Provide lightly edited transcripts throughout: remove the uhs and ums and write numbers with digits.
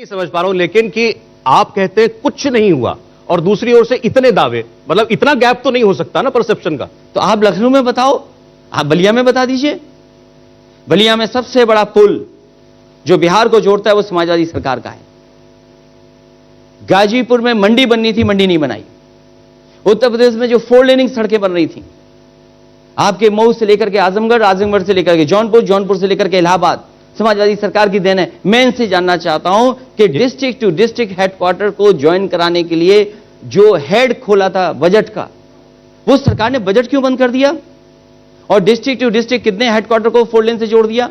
नहीं समझ पा रहा हूं लेकिन कि आप कहते हैं कुछ नहीं हुआ और दूसरी ओर से इतने दावे, मतलब इतना गैप तो नहीं हो सकता ना परसेप्शन का। तो आप लखनऊ में बताओ, आप बलिया में बता दीजिए। बलिया में सबसे बड़ा पुल जो बिहार को जोड़ता है वो समाजवादी सरकार का है। गाजीपुर में मंडी बननी थी, मंडी नहीं बनाई। उत्तर प्रदेश में जो 4 लेनिंग सड़कें बन रही थी, आपके मऊ से लेकर के आजमगढ़, आजमगढ़ से लेकर के जौनपुर, जौनपुर से लेकर के इलाहाबाद, समाजवादी सरकार की देन है। मैं इनसे जानना चाहता हूं कि डिस्ट्रिक्ट टू डिस्ट्रिक्ट हेडक्वार्टर को ज्वाइन कराने के लिए जो हेड खोला था बजट का, वो सरकार ने बजट क्यों बंद कर दिया? और डिस्ट्रिक्ट टू डिस्ट्रिक्ट कितने हेडक्वार्टर को 4 लेन से जोड़ दिया?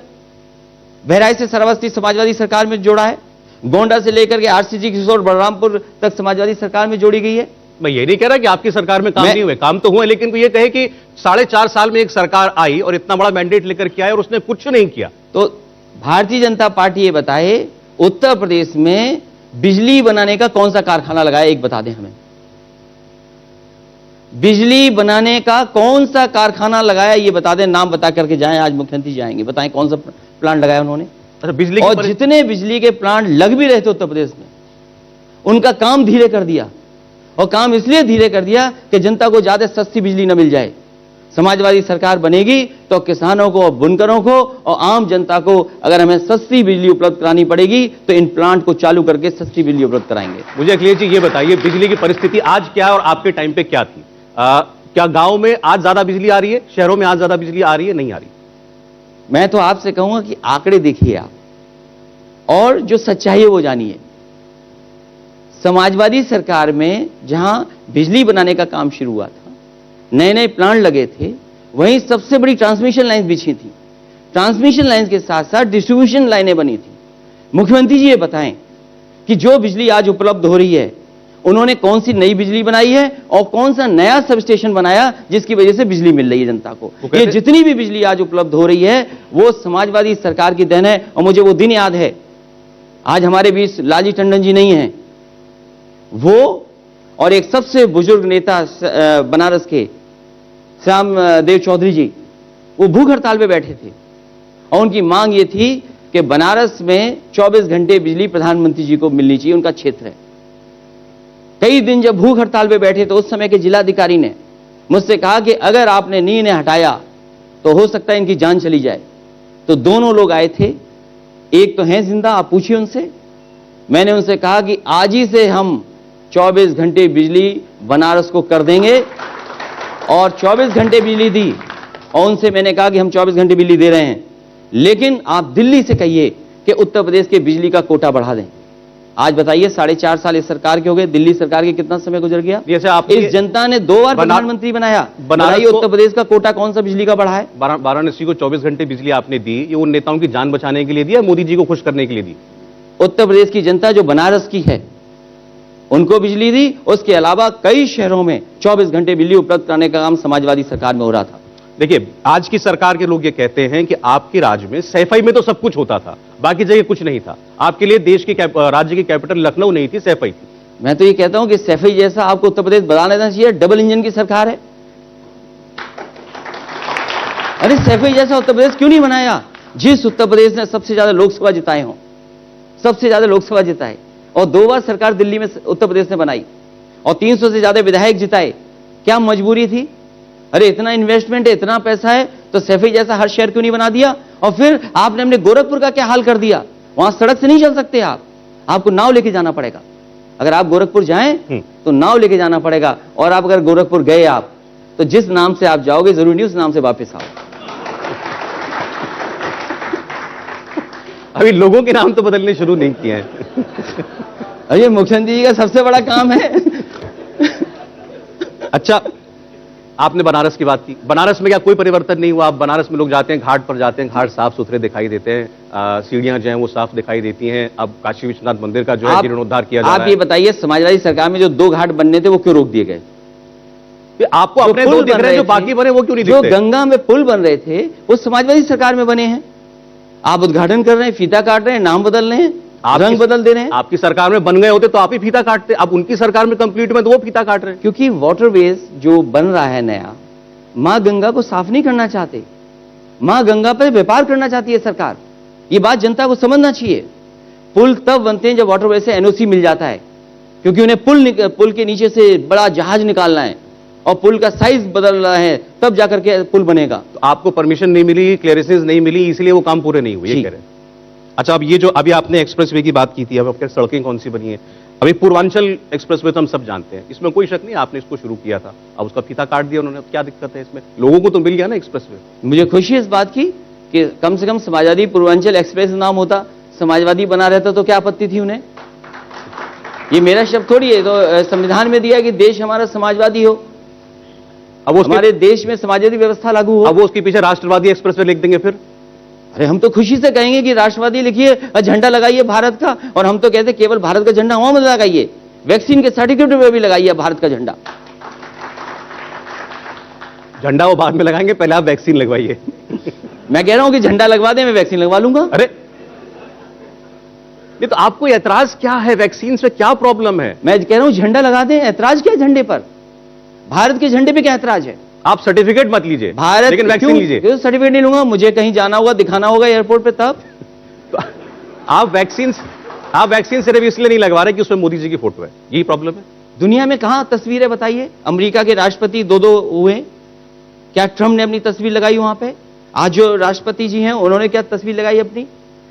बहराइच से श्रावस्ती समाजवादी सरकार में जोड़ा है। गोंडा से लेकर के आरसीजी किशोर बलरामपुर तक समाजवादी सरकार में जोड़ी गई है। मैं ये नहीं कह रहा कि आपकी सरकार में काम नहीं हुए, काम तो हुए, लेकिन वो ये कहे कि 4.5 साल में एक सरकार आई और इतना बड़ा मैंडेट लेकर के आई और उसने कुछ नहीं किया। तो भारतीय जनता पार्टी ये बताए, उत्तर प्रदेश में बिजली बनाने का कौन सा कारखाना लगाया, एक बता दें हमें। बिजली बनाने का कौन सा कारखाना लगाया ये बता दें, नाम बता करके जाएं। आज मुख्यमंत्री जाएंगे, बताएं कौन सा प्लांट लगाया उन्होंने। अच्छा, बिजली और जितने बिजली के प्लांट लग भी रहे थे उत्तर प्रदेश में, उनका काम धीरे कर दिया। और काम इसलिए धीरे कर दिया कि जनता को ज्यादा सस्ती बिजली न मिल जाए। समाजवादी सरकार बनेगी तो किसानों को, बुनकरों को और आम जनता को अगर हमें सस्ती बिजली उपलब्ध करानी पड़ेगी तो इन प्लांट को चालू करके सस्ती बिजली उपलब्ध कराएंगे। मुझे अखिलेश जी ये बताइए, बिजली की परिस्थिति आज क्या है और आपके टाइम पे क्या थी? क्या गांव में आज ज्यादा बिजली आ रही है, शहरों में आज ज्यादा बिजली आ रही है, नहीं आ रही? मैं तो आपसे कहूंगा कि आंकड़े देखिए आप, और जो सच्चाई है वो जानिए। समाजवादी सरकार में जहां बिजली बनाने का काम शुरू हुआ था, नए नए प्लांट लगे थे, वहीं सबसे बड़ी ट्रांसमिशन लाइन बिछी थी। ट्रांसमिशन लाइन के साथ साथ डिस्ट्रीब्यूशन लाइनें बनी थी। मुख्यमंत्री जी ये बताएं कि जो बिजली आज उपलब्ध हो रही है, उन्होंने कौन सी नई बिजली बनाई है और कौन सा नया सब स्टेशन बनाया जिसकी वजह से बिजली मिल रही है जनता को। ये जितनी भी बिजली आज उपलब्ध हो रही है वो समाजवादी सरकार की देन है। और मुझे वो दिन याद है, आज हमारे बीच लालजी टंडन जी नहीं है, वो और एक सबसे बुजुर्ग नेता बनारस के श्याम देव चौधरी जी, वो भूख हड़ताल पे बैठे थे और उनकी मांग ये थी कि बनारस में 24 घंटे बिजली प्रधानमंत्री जी को मिलनी चाहिए, उनका क्षेत्र है। कई दिन जब भूख हड़ताल पे बैठे तो उस समय के जिलाधिकारी ने मुझसे कहा कि अगर आपने नी ने हटाया तो हो सकता है इनकी जान चली जाए। तो दोनों लोग आए थे, एक तो हैं जिंदा, आप पूछिए उनसे। मैंने उनसे कहा कि आज ही से हम 24 घंटे बिजली बनारस को कर देंगे, और 24 घंटे बिजली दी। और उनसे मैंने कहा कि हम 24 घंटे बिजली दे रहे हैं, लेकिन आप दिल्ली से कहिए कि उत्तर प्रदेश के बिजली का कोटा बढ़ा दें। आज बताइए, 4.5 साल इस सरकार के हो गए, दिल्ली सरकार के कितना समय गुजर गया? जैसे आप इस जनता ने 2 बार प्रधानमंत्री बनाया, बताइए उत्तर प्रदेश का कोटा कौन सा बिजली का बढ़ा है? वाराणसी को 24 घंटे बिजली आपने दी, ये उन नेताओं की जान बचाने के लिए दी या मोदी जी को खुश करने के लिए दी? उत्तर प्रदेश की जनता जो बनारस की है उनको बिजली दी। उसके अलावा कई शहरों में 24 घंटे बिजली उपलब्ध कराने का काम समाजवादी सरकार में हो रहा था। देखिए, आज की सरकार के लोग ये कहते हैं कि आपके राज्य में सैफई में तो सब कुछ होता था, बाकी जगह कुछ नहीं था। आपके लिए देश की राज्य की कैपिटल लखनऊ नहीं थी, सैफई थी। मैं तो ये कहता हूं कि सैफई जैसा आपको उत्तर प्रदेश बना लेना चाहिए। डबल इंजन की सरकार है। अरे सैफई जैसा उत्तर प्रदेश क्यों नहीं बनाया? जिस उत्तर प्रदेश ने सबसे ज्यादा लोकसभा जिताए हों, सबसे ज्यादा लोकसभा जिताए, और 2 बार सरकार दिल्ली में उत्तर प्रदेश ने बनाई, और 300 से ज्यादा विधायक जिताए, क्या मजबूरी थी? अरे इतना इन्वेस्टमेंट है, इतना पैसा है, तो सैफई जैसा हर शहर क्यों नहीं बना दिया? और फिर आपने अपने गोरखपुर का क्या हाल कर दिया? वहां सड़क से नहीं चल सकते आप, आपको नाव लेके जाना पड़ेगा। अगर आप गोरखपुर जाएं तो नाव लेके जाना पड़ेगा, और आप अगर गोरखपुर गए आप तो जिस नाम से आप जाओगे जरूरी नहीं उस नाम से वापस आओ। अभी लोगों के नाम तो बदलने शुरू नहीं किए हैं। अरे मुख्यमंत्री जी का सबसे बड़ा काम है। अच्छा, आपने बनारस की बात की, बनारस में क्या कोई परिवर्तन नहीं हुआ? आप बनारस में लोग जाते हैं, घाट पर जाते हैं, घाट साफ सुथरे दिखाई देते हैं, सीढ़ियां जो हैं वो साफ दिखाई देती हैं। अब काशी विश्वनाथ मंदिर का जो है जीर्णोद्धार किया जा रहा है। आप ये बताइए, समाजवादी सरकार में जो 2 घाट बनने थे वो क्यों रोक दिए गए? आपको अपने 2 दिख रहे हैं, जो बाकी बने वो क्यों नहीं दिखते? जो गंगा में पुल बन रहे थे वो समाजवादी सरकार में बने हैं। आप उद्घाटन कर रहे हैं, फीता काट रहे हैं, नाम बदल रहे हैं, रंग बदल दे रहे हैं। आपकी सरकार में बन गए होते तो आप ही फीता काटते, अब उनकी सरकार में कंप्लीट में तो वो फीता काट रहे हैं। क्योंकि वाटरवेज जो बन रहा है नया, मां गंगा को साफ नहीं करना चाहते, मां गंगा पर व्यापार करना चाहती है सरकार। ये बात जनता को समझना चाहिए। पुल तब बनते हैं जब वाटरवे से एनओसी मिल जाता है, क्योंकि उन्हें पुल के नीचे से बड़ा जहाज निकालना है और पुल का साइज बदलना है, तब जाकर के पुल बनेगा। तो आपको परमिशन नहीं मिली, क्लियरेंसेस नहीं मिली, इसलिए वो काम पूरे नहीं हुए, ये कह रहे हैं। अच्छा, अब ये जो अभी आपने एक्सप्रेसवे की बात की थी, अब आपके सड़कें कौन सी बनी है? अभी पूर्वांचल एक्सप्रेसवे तो हम सब जानते हैं, इसमें कोई शक नहीं, आपने इसको शुरू किया था, अब उसका फीता काट दिया उन्होंने, क्या दिक्कत है इसमें? लोगों को तो मिल गया ना एक्सप्रेसवे। मुझे खुशी है इस बात की कि कम से कम समाजवादी पूर्वांचल एक्सप्रेस नाम होता, समाजवादी बना रहता तो क्या आपत्ति थी उन्हें? ये मेरा शब्द थोड़ी है, तो संविधान में दिया कि देश हमारा समाजवादी हो, अब वो हमारे देश में समाजवादी व्यवस्था लागू हो। अब वो उसके पीछे राष्ट्रवादी एक्सप्रेसवे लिख देंगे फिर? अरे हम तो खुशी से कहेंगे कि राष्ट्रवादी लिखिए, झंडा लगाइए भारत का, और हम तो कहते केवल भारत का झंडा वहां मत लगाइए, वैक्सीन के सर्टिफिकेट में भी लगाइए भारत का झंडा। झंडा वो बाद में लगाएंगे, पहले आप वैक्सीन लगवाइए। मैं कह रहा हूं कि झंडा लगवा दे, मैं वैक्सीन लगवा लूंगा। अरे नहीं, तो आपको ऐतराज क्या है? वैक्सीन से क्या प्रॉब्लम है? मैं कह रहा हूं झंडा लगा दें, ऐतराज क्या है झंडे पर? भारत के झंडे पे क्या ऐतराज है? आप सर्टिफिकेट मत लीजिए, भारत लेकिन वैक्सीन लीजिए। क्यों सर्टिफिकेट नहीं लूंगा? मुझे कहीं जाना होगा, दिखाना होगा एयरपोर्ट पे, तब तो आप वैक्सीन सिर्फ इसलिए नहीं लगवा रहे कि उसमें मोदी जी की फोटो है, यही प्रॉब्लम है। दुनिया में कहां तस्वीरें बताइए? अमेरिका के राष्ट्रपति दो हुए, क्या ट्रंप ने अपनी तस्वीर लगाई वहां पे? आज जो राष्ट्रपति जी हैं उन्होंने क्या तस्वीर लगाई अपनी?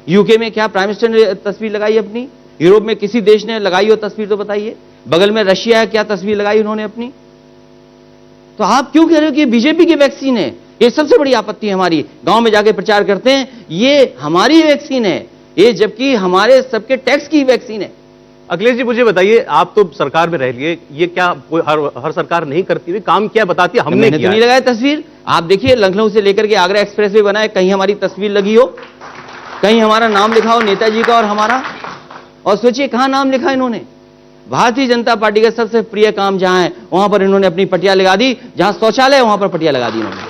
यूके में क्या प्राइम मिनिस्टर ने तस्वीर लगाई अपनी? यूरोप में किसी देश ने लगाई हो तस्वीर तो बताइए? बगल में रशिया है, क्या तस्वीर लगाई उन्होंने अपनी? तो आप क्यों कह रहे हो कि बीजेपी की वैक्सीन है? ये सबसे बड़ी आपत्ति है हमारी। गांव में जाके प्रचार करते हैं ये हमारी वैक्सीन है, ये जबकि हमारे सबके टैक्स की वैक्सीन है। अखिलेश जी, मुझे बताइए, आप तो सरकार में रह लिए, ये क्या कोई हर सरकार नहीं करती हुई काम क्या बताती है? हमने मैंने किया तो नहीं लगाया तस्वीर। आप देखिए लखनऊ से लेकर के आगरा एक्सप्रेसवे बना है, कहीं हमारी तस्वीर लगी हो, कहीं हमारा नाम लिखा हो नेताजी का और हमारा, और सोचिए कहां नाम लिखा इन्होंने। भारतीय जनता पार्टी का सबसे प्रिय काम जहां है वहां पर इन्होंने अपनी पटिया लगा दी, जहां शौचालय वहां पर पटिया लगा दी इन्होंने।